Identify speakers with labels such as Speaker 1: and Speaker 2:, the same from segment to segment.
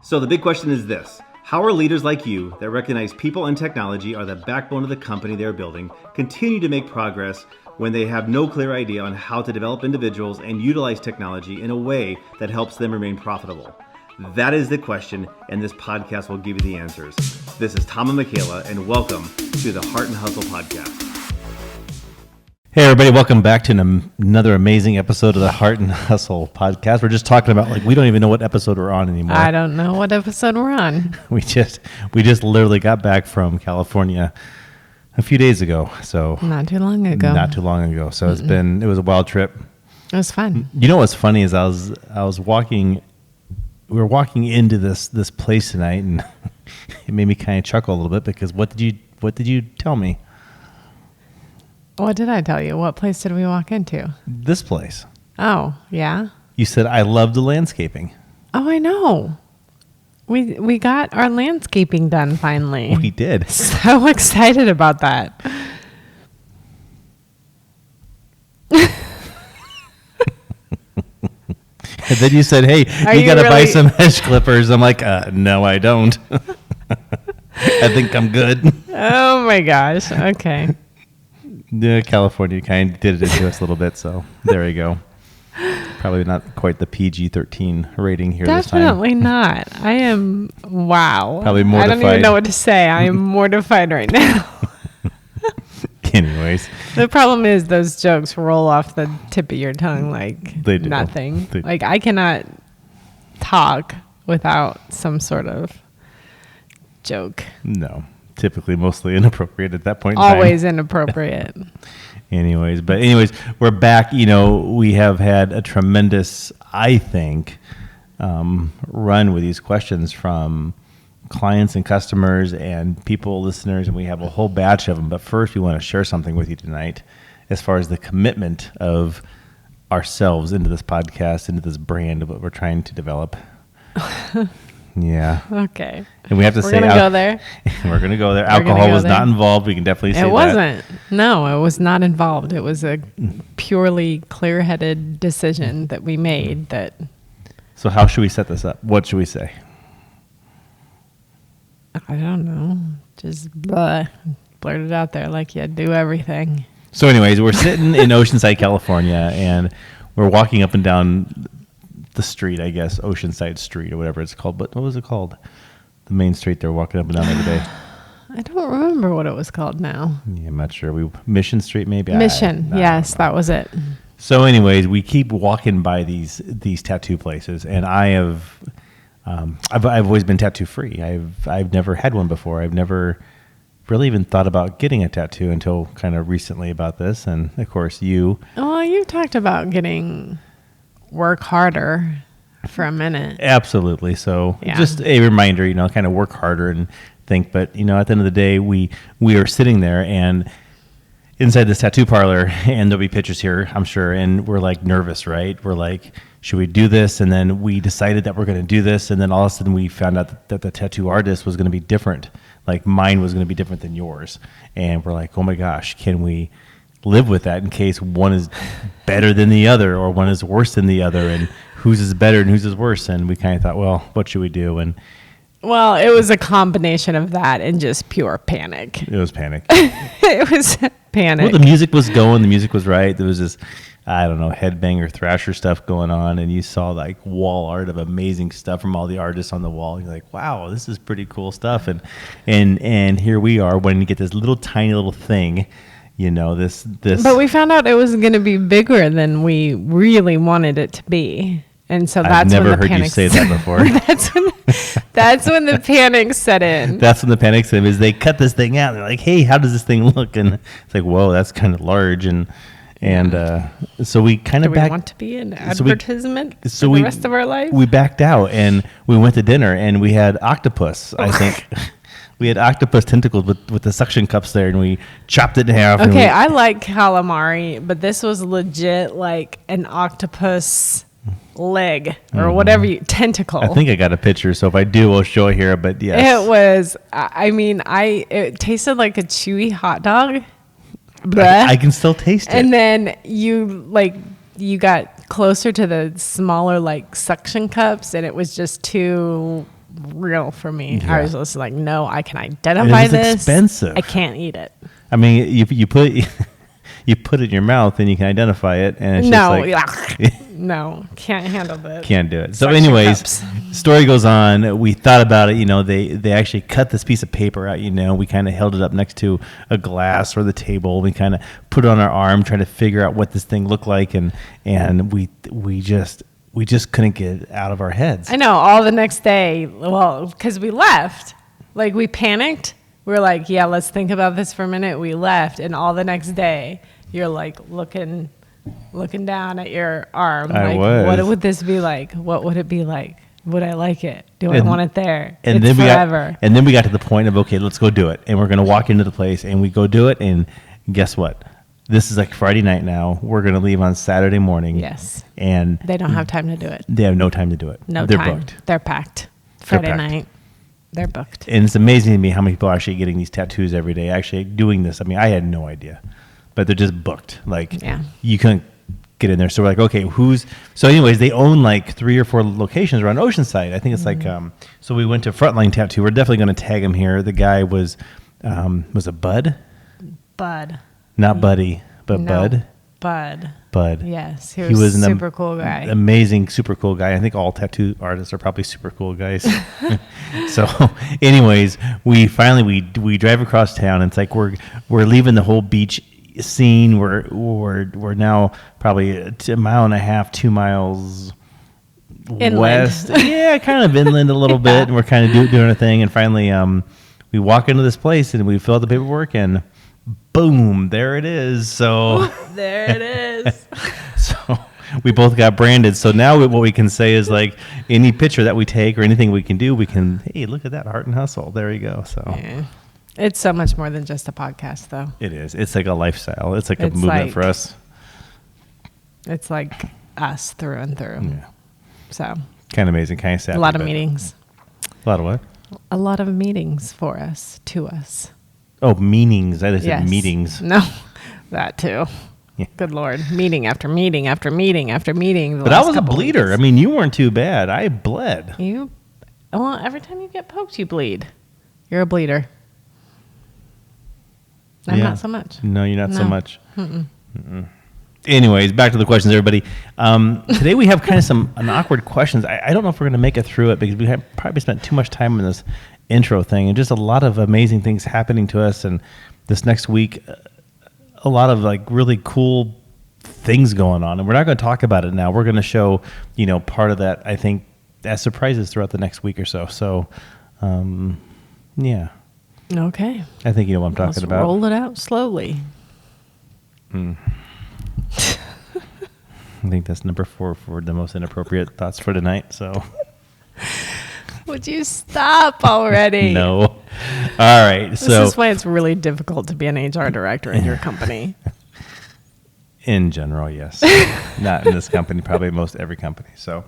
Speaker 1: So the big question is this: how are leaders like you that recognize people and technology are the backbone of the company they're building continue to make progress when they have no clear idea on how to develop individuals and utilize technology in a way that helps them remain profitable? That is the question, and this podcast will give you the answers. This is Tom and Michaela, and welcome to the Heart and Hustle Podcast.
Speaker 2: Hey everybody, welcome back to another amazing episode of the Heart and Hustle Podcast. We're just talking about, we don't even know what episode we're on anymore.
Speaker 3: I don't know what episode we're on.
Speaker 2: We just literally got back from California a few days ago. So
Speaker 3: Not too long ago.
Speaker 2: So it was a wild trip.
Speaker 3: It was fun.
Speaker 2: You know what's funny is I was walking, we were walking into this place tonight, and it made me kind of chuckle a little bit because what did you tell me?
Speaker 3: What did I tell you? What place did we walk into?
Speaker 2: This place.
Speaker 3: Oh, yeah?
Speaker 2: You said, I love the landscaping.
Speaker 3: Oh, I know. We got our landscaping done finally.
Speaker 2: We did.
Speaker 3: So excited about that.
Speaker 2: And then you said, hey, you got to buy some hedge clippers. I'm like, no, I don't. I think I'm good.
Speaker 3: Oh, my gosh. Okay.
Speaker 2: California kind of did it into us a little bit, so there you go. Probably not quite the PG-13 rating here this time.
Speaker 3: Definitely not. I am, wow.
Speaker 2: Probably mortified.
Speaker 3: I don't even know what to say. I am mortified right now.
Speaker 2: Anyways.
Speaker 3: The problem is those jokes roll off the tip of your tongue like
Speaker 2: they do.
Speaker 3: Nothing. Like I cannot talk without some sort of joke.
Speaker 2: No. Typically mostly inappropriate at that point in time.
Speaker 3: Always inappropriate.
Speaker 2: Anyways, we're back. You know, we have had a tremendous, I think, run with these questions from clients and customers and people, listeners, and we have a whole batch of them. But first, we want to share something with you tonight as far as the commitment of ourselves into this podcast, into this brand of what we're trying to develop. Yeah.
Speaker 3: Okay.
Speaker 2: And we have to say,
Speaker 3: we're going to go there.
Speaker 2: We're going to go there. Alcohol was not involved. We can definitely say that.
Speaker 3: It wasn't. No, it was not involved. It was a purely clear-headed decision that we made.
Speaker 2: So how should we set this up? What should we say?
Speaker 3: I don't know. Just blurt it out there like you do everything.
Speaker 2: So anyways, we're sitting in Oceanside, California, and we're walking up and down the street, I guess, Oceanside Street or whatever it's called. But what was it called? The main street they're walking up and down every day.
Speaker 3: I don't remember what it was called now.
Speaker 2: Yeah, I'm not sure. Mission Street, maybe?
Speaker 3: Mission, yes, that was it.
Speaker 2: So anyways, we keep walking by these tattoo places, and I've always been tattoo free. I've never had one before. I've never really even thought about getting a tattoo until kind of recently about this. And of course you
Speaker 3: talked about getting work harder for a minute.
Speaker 2: Absolutely. So
Speaker 3: yeah.
Speaker 2: Just a reminder, kind of work harder and think. But, at the end of the day, we are sitting there and inside this tattoo parlor, and there'll be pictures here, I'm sure. And we're like nervous, right? We're like, should we do this? And then we decided that we're going to do this. And then all of a sudden we found out that the tattoo artist was going to be different. Like mine was going to be different than yours. And we're like, oh my gosh, can we live with that in case one is better than the other or one is worse than the other, and whose is better and whose is worse? And we kind of thought, well, what should we do? And
Speaker 3: well, it was a combination of that and just pure panic.
Speaker 2: It was panic.
Speaker 3: It was panic.
Speaker 2: Well, the music was going, the music was right. There was this, I don't know, headbanger thrasher stuff going on, and you saw like wall art of amazing stuff from all the artists on the wall. You're like, wow, this is pretty cool stuff. And here we are wanting to get this little tiny little thing. This.
Speaker 3: But we found out it was going to be bigger than we really wanted it to be, and so that's
Speaker 2: I've never
Speaker 3: when the
Speaker 2: heard you say that before.
Speaker 3: that's when the panic set in.
Speaker 2: That's when the panic set in. Is they cut this thing out. And they're like, hey, how does this thing look? And it's like, whoa, that's kind of large. And so we kind of
Speaker 3: we want to be an advertisement for the rest of our life.
Speaker 2: We backed out and we went to dinner and we had octopus. I think. We had octopus tentacles with the suction cups there, and we chopped it in half.
Speaker 3: Okay, I like calamari, but this was legit like an octopus leg or whatever tentacle.
Speaker 2: I think I got a picture, so if I do, we'll show it here. But yes,
Speaker 3: it was. It tasted like a chewy hot dog.
Speaker 2: I can still taste it.
Speaker 3: And then you got closer to the smaller like suction cups, and it was just too real for me.
Speaker 2: Yeah.
Speaker 3: I was just like, no, I can identify
Speaker 2: it's
Speaker 3: this.
Speaker 2: expensive.
Speaker 3: I can't eat it.
Speaker 2: I mean, you put you put it in your mouth and you can identify it, and it's
Speaker 3: No,
Speaker 2: just like
Speaker 3: no, can't handle that.
Speaker 2: can't do it. So,
Speaker 3: Suction
Speaker 2: anyways,
Speaker 3: cups.
Speaker 2: story goes on. We thought about it. They actually cut this piece of paper out. We kind of held it up next to a glass or the table. We kind of put it on our arm, trying to figure out what this thing looked like, and we just couldn't get it out of our heads.
Speaker 3: I know. All the next day, well, because we left, like we panicked. We were like, yeah, let's think about this for a minute. We left, and all the next day, you're like looking down at your arm.
Speaker 2: I
Speaker 3: like,
Speaker 2: was.
Speaker 3: What would this be like? What would it be like? Would I like it? Do I want it there?
Speaker 2: And
Speaker 3: it's
Speaker 2: then
Speaker 3: forever.
Speaker 2: and then we got to the point of, okay, let's go do it. And we're going to walk into the place, and we go do it. And guess what? This is like Friday night now. We're going to leave on Saturday morning.
Speaker 3: Yes.
Speaker 2: And
Speaker 3: They don't have time to do it.
Speaker 2: they have no time to do it.
Speaker 3: No
Speaker 2: They're
Speaker 3: time.
Speaker 2: booked.
Speaker 3: They're packed. Friday
Speaker 2: packed.
Speaker 3: night. They're booked.
Speaker 2: And it's amazing to me how many people are actually getting these tattoos every day, actually doing this. I mean, I had no idea, but they're just booked. Like,
Speaker 3: Yeah.
Speaker 2: you couldn't get in there. So we're like, okay, so anyways, they own like 3 or 4 locations around Oceanside. I think it's like, so we went to Frontline Tattoo. We're definitely going to tag him here. The guy was it Bud?
Speaker 3: Bud.
Speaker 2: Not Buddy, but
Speaker 3: No,
Speaker 2: Bud.
Speaker 3: Bud. Yes. He was a
Speaker 2: an
Speaker 3: super cool guy.
Speaker 2: amazing, super cool guy. I think all tattoo artists are probably super cool guys. So, anyways, we finally we drive across town, and it's like we're leaving the whole beach scene. We're now probably a mile and a half, 2 miles
Speaker 3: Inland.
Speaker 2: west. Yeah, kind of inland a little bit, and we're kind of doing a thing. And finally, we walk into this place, and we fill out the paperwork, and boom, there it is. So
Speaker 3: There it is.
Speaker 2: so we both got branded. So now what we can say is, like, any picture that we take or anything we can do, we can, hey, look at that, Heart and Hustle. There you go. So
Speaker 3: Yeah. It's so much more than just a podcast, though.
Speaker 2: it is. It's like a lifestyle. It's like a
Speaker 3: It's
Speaker 2: movement
Speaker 3: like-
Speaker 2: for us.
Speaker 3: It's like us through and through.
Speaker 2: Yeah.
Speaker 3: So
Speaker 2: Kind of amazing. Kind of sad.
Speaker 3: a lot of meetings.
Speaker 2: A lot of what?
Speaker 3: A lot of meetings for us, to us.
Speaker 2: Oh, meanings. I just said
Speaker 3: Yes.
Speaker 2: meetings.
Speaker 3: No, that too.
Speaker 2: Yeah.
Speaker 3: Good Lord. Meeting after meeting after meeting after meeting.
Speaker 2: But I was a bleeder. I mean, you weren't too bad. I bled.
Speaker 3: Well, every time you get poked, you bleed. You're a bleeder. I'm
Speaker 2: Yeah.
Speaker 3: not so much.
Speaker 2: No, you're not so
Speaker 3: No.
Speaker 2: much. Anyways, back to the questions, everybody. Today we have kind of an awkward questions. I don't know if we're going to make it through it because we have probably spent too much time on this intro thing, and just a lot of amazing things happening to us. And this next week, a lot of like really cool things going on. And we're not going to talk about it now. We're going to show, part of that, I think, as surprises throughout the next week or so. So, yeah,
Speaker 3: Okay.
Speaker 2: I think you know what I'm talking
Speaker 3: Let's
Speaker 2: about.
Speaker 3: roll it out slowly.
Speaker 2: I think that's number 4 for the most inappropriate thoughts for tonight. So.
Speaker 3: Would you stop already?
Speaker 2: No. All right.
Speaker 3: This
Speaker 2: So
Speaker 3: is why it's really difficult to be an HR director in your company.
Speaker 2: in general, yes. Not in this company, probably most every company. So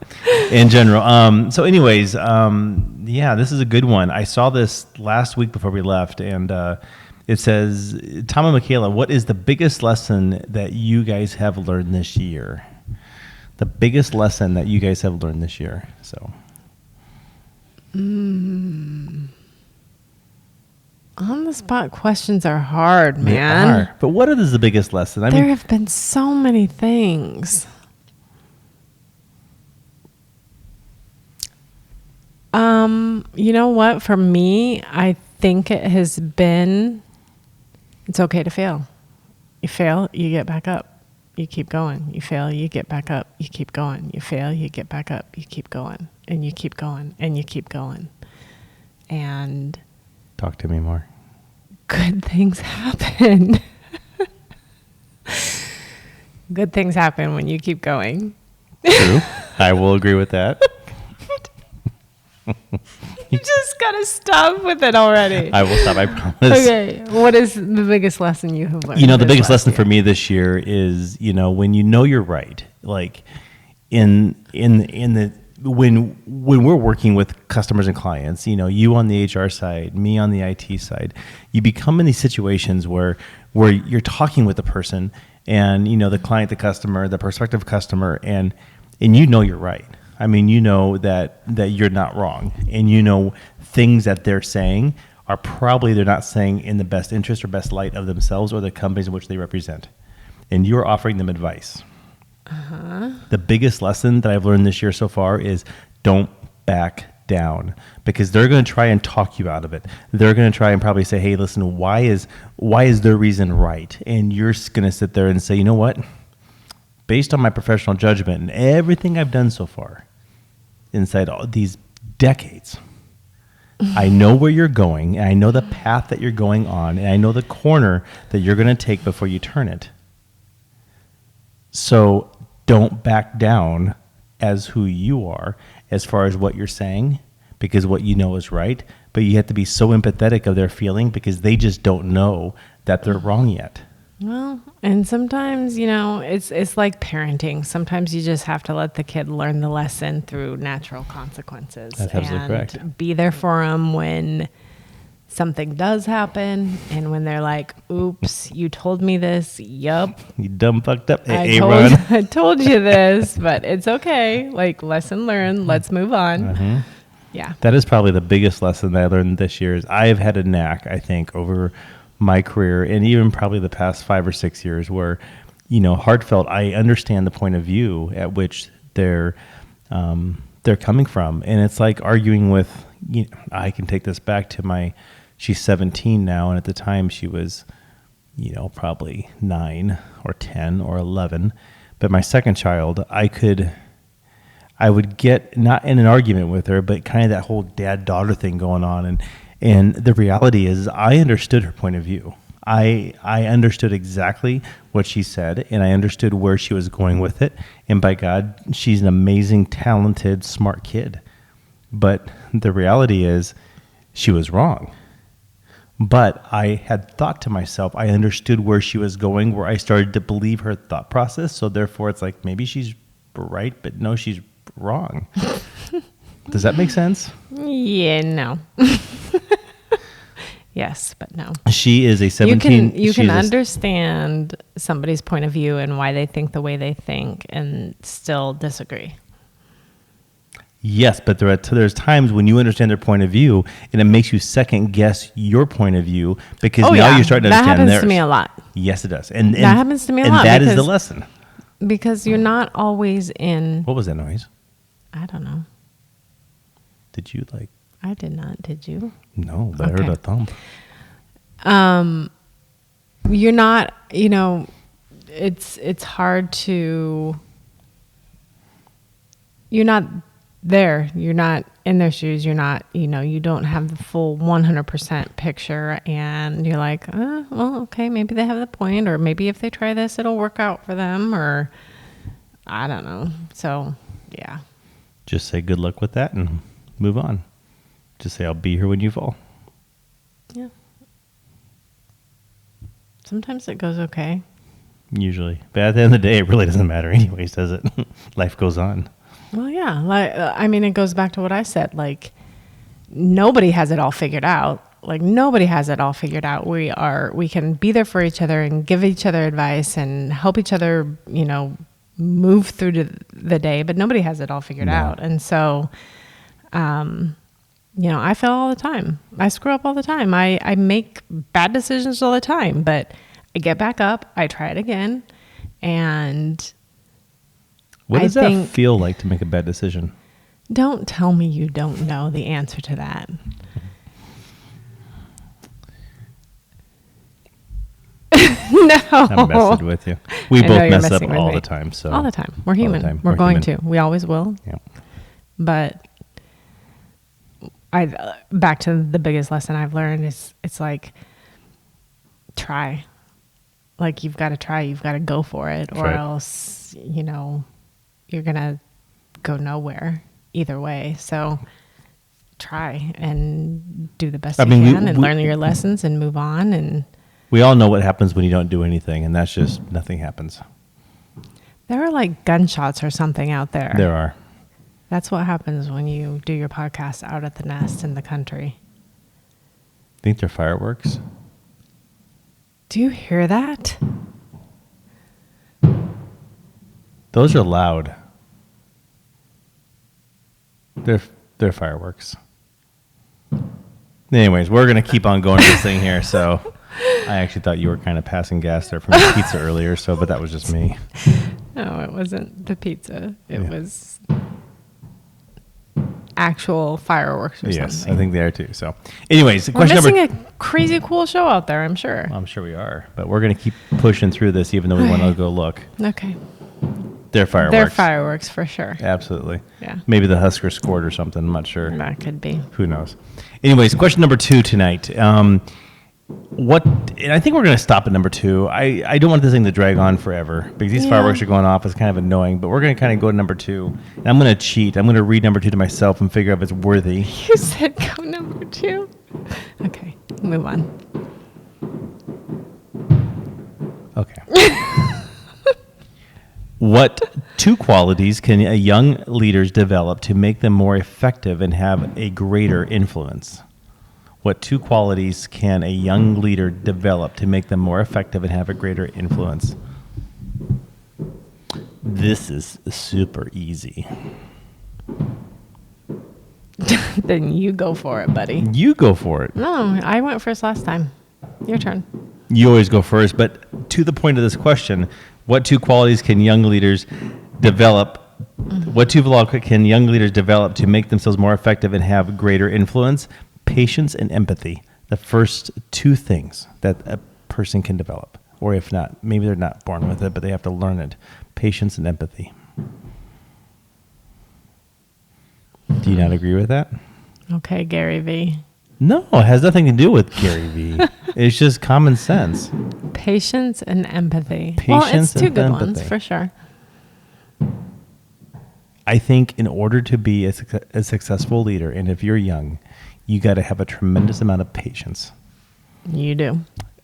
Speaker 2: in general. So anyways, yeah, this is a good one. I saw this last week before we left, and it says, Tom and Michaela, what is the biggest lesson that you guys have learned this year? The biggest lesson that you guys have learned this year. So.
Speaker 3: On the spot questions are hard,
Speaker 2: They
Speaker 3: man.
Speaker 2: are. But what is the biggest lesson? I
Speaker 3: There
Speaker 2: mean,
Speaker 3: have been so many things. You know what? For me, I think it has been, it's okay to fail. You fail, you get back up. You keep going. You fail, you get back up. You keep going. You fail, you get back up. You keep going. And you keep going. And you keep going. And
Speaker 2: talk to me more.
Speaker 3: good things happen. Good things happen when you keep going.
Speaker 2: True. I will agree with that.
Speaker 3: You just gotta stop with it already.
Speaker 2: I will stop. I promise.
Speaker 3: Okay, what is the biggest lesson you have learned?
Speaker 2: The
Speaker 3: this
Speaker 2: biggest
Speaker 3: last
Speaker 2: lesson
Speaker 3: year?
Speaker 2: for me this year is, when you know you're right, like in the when we're working with customers and clients, you on the HR side, me on the IT side, you become in these situations where you're talking with the person and the client, the customer, the prospective customer, and you're right. I mean, you know that you're not wrong, and you know things that they're saying are probably they're not saying in the best interest or best light of themselves or the companies in which they represent, and you're offering them advice. The biggest lesson that I've learned this year so far is don't back down, because they're going to try and talk you out of it. They're going to try and probably say, hey, listen, why is their reason right? And you're going to sit there and say, you know what? Based on my professional judgment and everything I've done so far inside all these decades, I know where you're going, and I know the path that you're going on, and I know the corner that you're going to take before you turn it. So don't back down as who you are as far as what you're saying, because what you know is right, but you have to be so empathetic of their feeling because they just don't know that they're wrong yet.
Speaker 3: Well, and sometimes, it's like parenting. Sometimes you just have to let the kid learn the lesson through natural consequences.
Speaker 2: That's absolutely correct.
Speaker 3: Be there for them when something does happen, and when they're like, oops, you told me this. Yup.
Speaker 2: You dumb fucked up.
Speaker 3: I told you this, but it's okay. Like, lesson learned. Let's move on.
Speaker 2: Mm-hmm.
Speaker 3: Yeah.
Speaker 2: That is probably the biggest lesson that I learned this year. Is I have had a knack, I think, over my career and even probably the past 5 or 6 years where, heartfelt, I understand the point of view at which they're coming from. And it's like arguing with, I can take this back to she's 17 now. And at the time she was, probably 9 or 10 or 11. But my second child, I would get not in an argument with her, but kind of that whole dad-daughter thing going on. And the reality is I understood her point of view. I understood exactly what she said, and I understood where she was going with it. And by God, she's an amazing, talented, smart kid. But the reality is she was wrong. But I had thought to myself, I understood where she was going, where I started to believe her thought process. So therefore, it's like, maybe she's right, but no, she's wrong. Does that make sense?
Speaker 3: Yeah, no. Yes, but no.
Speaker 2: She is a 17.
Speaker 3: You can understand somebody's point of view and why they think the way they think and still disagree.
Speaker 2: Yes, but there's times when you understand their point of view and it makes you second guess your point of view because now you're starting to understand theirs.
Speaker 3: That happens to me a lot.
Speaker 2: Yes, it does. And
Speaker 3: that happens to me a lot.
Speaker 2: And that is the lesson.
Speaker 3: Because you're not always in...
Speaker 2: What was that noise?
Speaker 3: I don't know.
Speaker 2: Did you like...
Speaker 3: I did not. Did you?
Speaker 2: No, but okay. I heard a thump.
Speaker 3: You're not, it's hard to... You're not there. You're not in their shoes. You're not, you don't have the full 100% picture. And you're like, well, okay, maybe they have the point. Or maybe if they try this, it'll work out for them. Or I don't know. So, yeah.
Speaker 2: Just say good luck with that and move on. Just say, I'll be here when you fall.
Speaker 3: Yeah. Sometimes it goes okay.
Speaker 2: Usually. But at the end of the day, it really doesn't matter anyways, does it? Life goes on.
Speaker 3: Well, yeah. It goes back to what I said. Like, nobody has it all figured out. We can be there for each other and give each other advice and help each other, move through the day, but nobody has it all figured out. And so, I fail all the time. I screw up all the time. I make bad decisions all the time, but I get back up. I try it again. And
Speaker 2: what does that feel like to make a bad decision?
Speaker 3: Don't tell me you don't know the answer to that. No.
Speaker 2: I'm messing with you. We both mess up all the time. So
Speaker 3: all the time. We're human. We're going to. We always will.
Speaker 2: Yeah.
Speaker 3: But back to the biggest lesson I've learned is it's like, try. Like, you've got to try. You've got to go for it, or else, you're going to go nowhere either way. So try and do the best you can and learn your lessons and move on. And
Speaker 2: we all know what happens when you don't do anything, and that's just nothing happens.
Speaker 3: There are like gunshots or something out there.
Speaker 2: There are.
Speaker 3: That's what happens when you do your podcast out at the nest in the country.
Speaker 2: Think they're fireworks?
Speaker 3: Do you hear that?
Speaker 2: Those are loud. They're fireworks. Anyways, we're going to keep on going to this thing here. So I actually thought you were kind of passing gas there from your pizza earlier. But that was just me.
Speaker 3: No, it wasn't the pizza. It was actual fireworks or
Speaker 2: Yes,
Speaker 3: something.
Speaker 2: I think they are too. So anyways,
Speaker 3: We're
Speaker 2: question
Speaker 3: missing
Speaker 2: number...
Speaker 3: a crazy cool show out there, I'm sure.
Speaker 2: I'm sure we are. But we're going to keep pushing through this even though we want to go look.
Speaker 3: Okay.
Speaker 2: They're fireworks.
Speaker 3: They're fireworks for sure.
Speaker 2: Absolutely.
Speaker 3: Yeah.
Speaker 2: Maybe the Husker scored or something. I'm not sure.
Speaker 3: That could be.
Speaker 2: Who knows? Anyways, question number 2 tonight. And I think we're going to stop at number 2. I don't want this thing to drag on forever because these fireworks are going off. It's kind of annoying, but we're going to kind of go to number 2. And I'm going to cheat. I'm going to read number 2 to myself and figure out if it's worthy.
Speaker 3: You said go number 2. Okay, move on.
Speaker 2: Okay. What 2 qualities can a young leaders develop to make them more effective and have a greater influence? What 2 qualities can a young leader develop to make them more effective and have a greater influence? This is super easy.
Speaker 3: Then you go for it, buddy.
Speaker 2: You go for it.
Speaker 3: No, I went first last time. Your turn.
Speaker 2: You always go first, but to the point of this question, what 2 qualities can young leaders develop? What 2 qualities can young leaders develop to make themselves more effective and have greater influence? Patience and empathy. The first 2 things that a person can develop. Or if not, maybe they're not born with it, but they have to learn it. Patience and empathy. Do you not agree with that?
Speaker 3: Okay, Gary V.
Speaker 2: No, it has nothing to do with Gary Vee. It's just common sense.
Speaker 3: Patience and empathy.
Speaker 2: Patience
Speaker 3: well, it's 2
Speaker 2: and
Speaker 3: good
Speaker 2: empathy.
Speaker 3: ones for sure.
Speaker 2: I think in order to be a successful leader, and if you're young, you got to have a tremendous amount of patience.
Speaker 3: You do.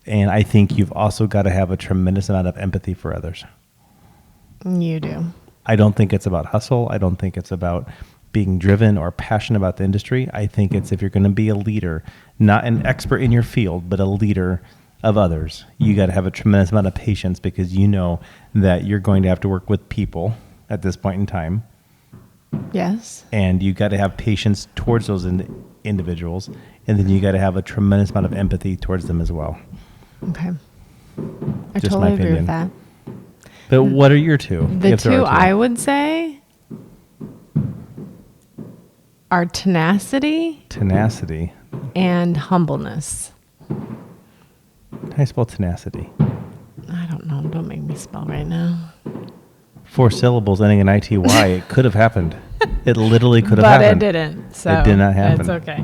Speaker 2: And I think you've also got to have a tremendous amount of empathy for others.
Speaker 3: You do.
Speaker 2: I don't think it's about hustle. I don't think it's about being driven or passionate about the industry. I think it's if you're going to be a leader, not an expert in your field, but a leader of others, you got to have a tremendous amount of patience because you know that you're going to have to work with people at this point in time.
Speaker 3: Yes.
Speaker 2: And you got to have patience towards those individuals. And then you got to have a tremendous amount of empathy towards them as well.
Speaker 3: Okay. I
Speaker 2: Just
Speaker 3: totally
Speaker 2: my
Speaker 3: agree
Speaker 2: opinion.
Speaker 3: with that.
Speaker 2: But what are your 2?
Speaker 3: The
Speaker 2: if there
Speaker 3: 2
Speaker 2: are 2?
Speaker 3: I would say are tenacity
Speaker 2: Tenacity.
Speaker 3: and humbleness.
Speaker 2: How do I spell tenacity?
Speaker 3: I don't know. Don't make me spell right now.
Speaker 2: 4 syllables ending in ITY. It could have happened. It literally could have
Speaker 3: But
Speaker 2: happened.
Speaker 3: it didn't. So
Speaker 2: It did not happen.
Speaker 3: It's okay.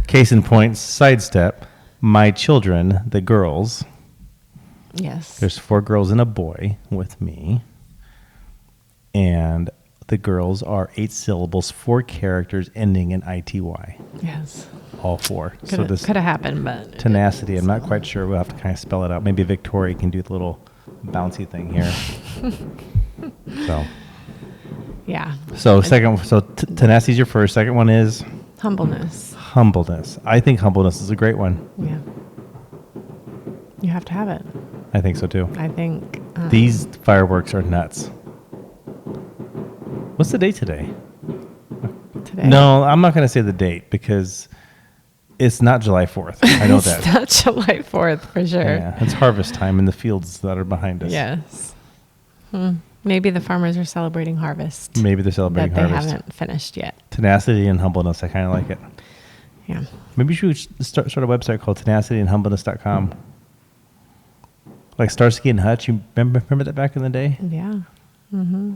Speaker 2: Case in point, sidestep. My children, the girls,
Speaker 3: Yes.
Speaker 2: there's 4 girls and a boy with me. And the girls are 8 syllables, 4 characters ending in ITY.
Speaker 3: Yes.
Speaker 2: All 4. So
Speaker 3: Could
Speaker 2: this
Speaker 3: have happened, but
Speaker 2: tenacity, I'm not quite sure. We'll have to kind of spell it out. Maybe Victoria can do the little bouncy thing here.
Speaker 3: yeah.
Speaker 2: So tenacity is your first. Second one is
Speaker 3: Humbleness.
Speaker 2: humbleness. I think humbleness is a great one.
Speaker 3: Yeah. You have to have it.
Speaker 2: I think so too.
Speaker 3: I think.
Speaker 2: These fireworks are nuts. What's the date today?
Speaker 3: Today.
Speaker 2: No, I'm not going to say the date because it's not July 4th. I know that.
Speaker 3: It's not July 4th for sure.
Speaker 2: Yeah, it's harvest time in the fields that are behind us.
Speaker 3: Yes. Maybe the farmers are celebrating harvest.
Speaker 2: Maybe they're celebrating
Speaker 3: that they
Speaker 2: harvest.
Speaker 3: haven't finished yet.
Speaker 2: Tenacity and humbleness. I kind of like it.
Speaker 3: Yeah.
Speaker 2: Maybe you should start a website called tenacityandhumbleness.com. Like Starsky and Hutch. You remember that back in the day?
Speaker 3: Yeah. Mm-hmm.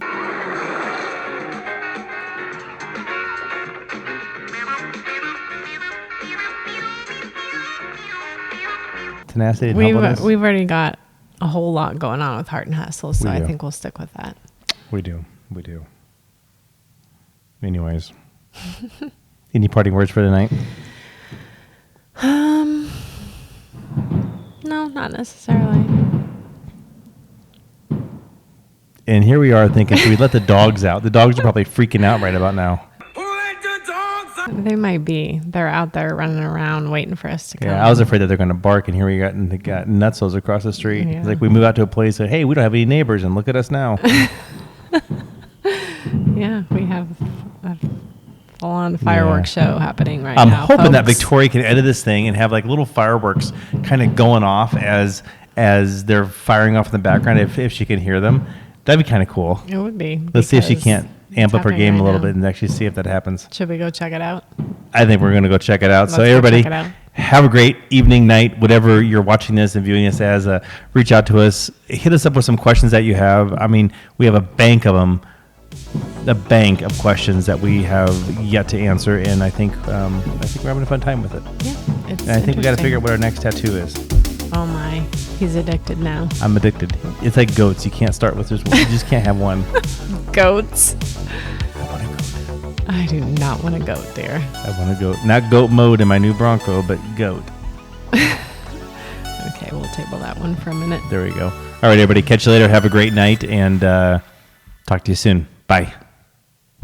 Speaker 2: Tenacity and humbleness.
Speaker 3: We've already got a whole lot going on with Heart and Hustle, so
Speaker 2: We
Speaker 3: I
Speaker 2: do.
Speaker 3: think we'll stick with that.
Speaker 2: We do. Anyways. Any parting words for tonight?
Speaker 3: No, not necessarily.
Speaker 2: And here we are thinking, should we let the dogs out? The dogs are probably freaking out right about now.
Speaker 3: They might be. They're out there running around waiting for us to come.
Speaker 2: Yeah, I was afraid that they're going to bark, and here we got nutsos across the street.
Speaker 3: Yeah.
Speaker 2: It's like we move out to a place that, hey, we don't have any neighbors, and look at us now.
Speaker 3: Yeah, we have a full-on fireworks show happening right
Speaker 2: I'm
Speaker 3: now.
Speaker 2: hoping that
Speaker 3: folks.
Speaker 2: Victoria can edit this thing and have like little fireworks kind of going off as they're firing off in the background if she can hear them. That'd be kind of cool.
Speaker 3: It would be.
Speaker 2: Let's see if she
Speaker 3: because
Speaker 2: can't amp
Speaker 3: it's
Speaker 2: up her
Speaker 3: happening
Speaker 2: game
Speaker 3: right
Speaker 2: a little
Speaker 3: now.
Speaker 2: bit and actually see if that happens.
Speaker 3: Should we go check it out?
Speaker 2: I think we're going to go check it out. So
Speaker 3: Let's go
Speaker 2: everybody,
Speaker 3: check it out.
Speaker 2: have a great evening, night, whatever you're watching this and viewing this as. Reach out to us. Hit us up with some questions that you have. I mean, we have a bank of them, a bank of questions that we have yet to answer, and I think we're having a fun time with it.
Speaker 3: Yeah, it's
Speaker 2: And I think we got to
Speaker 3: interesting.
Speaker 2: figure out what our next tattoo is.
Speaker 3: Oh my, he's addicted now.
Speaker 2: I'm addicted. It's like goats. You can't start with just one. You just can't have one.
Speaker 3: Goats.
Speaker 2: I want a goat.
Speaker 3: I do not want a goat, dear.
Speaker 2: I want a goat. Not goat mode in my new Bronco, but goat.
Speaker 3: Okay, we'll table that one for a minute.
Speaker 2: There we go. All right, everybody. Catch you later. Have a great night, and talk to you soon. Bye.